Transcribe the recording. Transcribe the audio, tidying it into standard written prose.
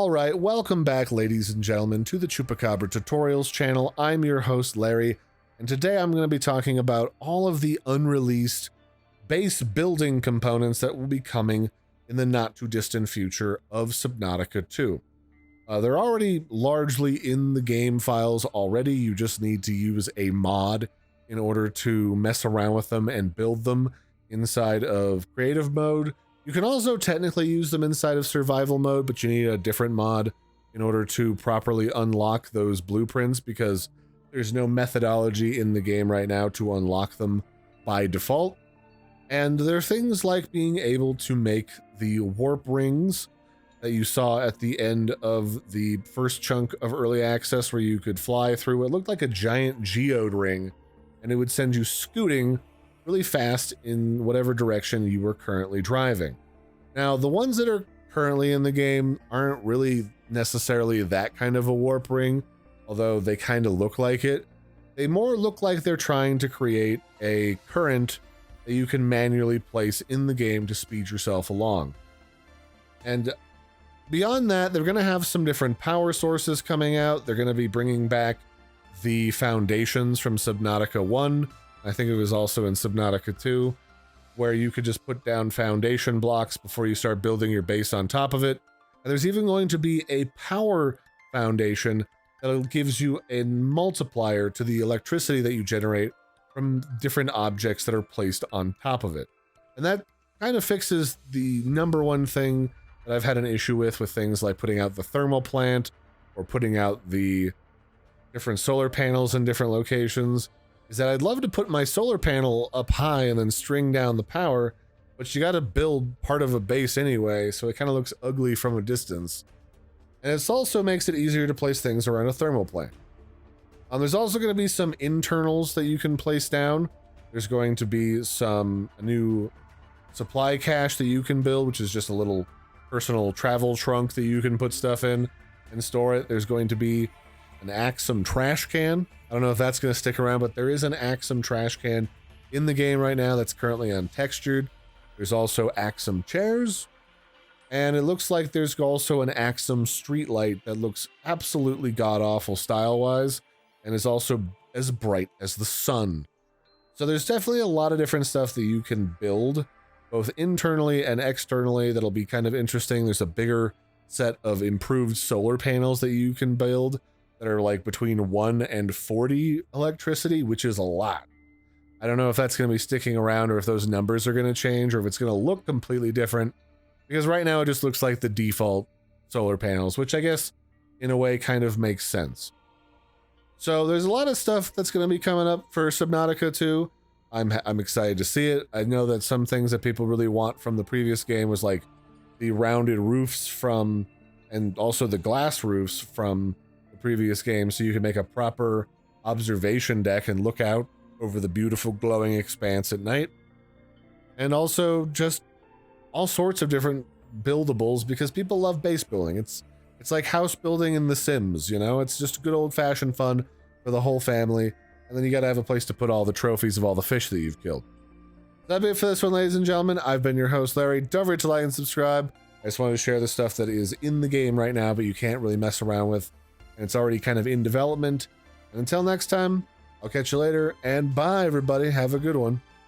Alright, welcome back ladies and gentlemen to the Chupacabra Tutorials channel. I'm your host Larry, and today I'm going to be talking about all of the unreleased base building components that will be coming in the not too distant future of Subnautica 2. They're already largely in the game files already. You just need to use a mod in order to mess around with them and build them inside of creative mode. You can also technically use them inside of survival mode, but you need a different mod in order to properly unlock those blueprints because there's no methodology in the game right now to unlock them by default. And there are things like being able to make the warp rings that you saw at the end of the first chunk of early access where you could fly through. It looked like a giant geode ring, and it would send you scooting really fast in whatever direction you were currently driving. Now, the ones that are currently in the game aren't really necessarily that kind of a warp ring, although they kind of look like it. They more look like they're trying to create a current that you can manually place in the game to speed yourself along. And beyond that, they're going to have some different power sources coming out. They're going to be bringing back the foundations from Subnautica 1. I think it was also in Subnautica 2, where you could just put down foundation blocks before you start building your base on top of it. And there's even going to be a power foundation that gives you a multiplier to the electricity that you generate from different objects that are placed on top of it. And that kind of fixes the number one thing that I've had an issue with things like putting out the thermal plant or putting out the different solar panels in different locations. Is that I'd love to put my solar panel up high and then string down the power, but you got to build part of a base anyway, so it kind of looks ugly from a distance. And it also makes it easier to place things around a thermal plant. There's also going to be some internals that you can place down. There's going to be a new supply cache that you can build, which is just a little personal travel trunk that you can put stuff in and store it. There's going to be an Axum trash can. I don't know if that's going to stick around, but there is an Axum trash can in the game right now that's currently untextured. There's also Axum chairs, and it looks like there's also an Axum streetlight that looks absolutely god-awful style-wise, and is also as bright as the sun. So there's definitely a lot of different stuff that you can build, both internally and externally, that'll be kind of interesting. There's a bigger set of improved solar panels that you can build that are like between 1 and 40 electricity, which is a lot. I don't know if that's going to be sticking around or if those numbers are going to change or if it's going to look completely different, because right now it just looks like the default solar panels, which I guess in a way kind of makes sense. So there's a lot of stuff that's going to be coming up for Subnautica 2. I'm excited to see it. I know that some things that people really want from the previous game was like the rounded roofs from, and also the glass roofs from previous game, so you can make a proper observation deck and look out over the beautiful glowing expanse at night. And also just all sorts of different buildables, because people love base building. It's like house building in The Sims, you know? It's just good old-fashioned fun for the whole family, and then you gotta have a place to put all the trophies of all the fish that you've killed. That'd be it for this one, ladies and gentlemen. I've been your host, Larry. Don't forget to like and subscribe. I just wanted to share the stuff that is in the game right now, but you can't really mess around with, and it's already kind of in development. And until next time, I'll catch you later, and bye everybody, have a good one.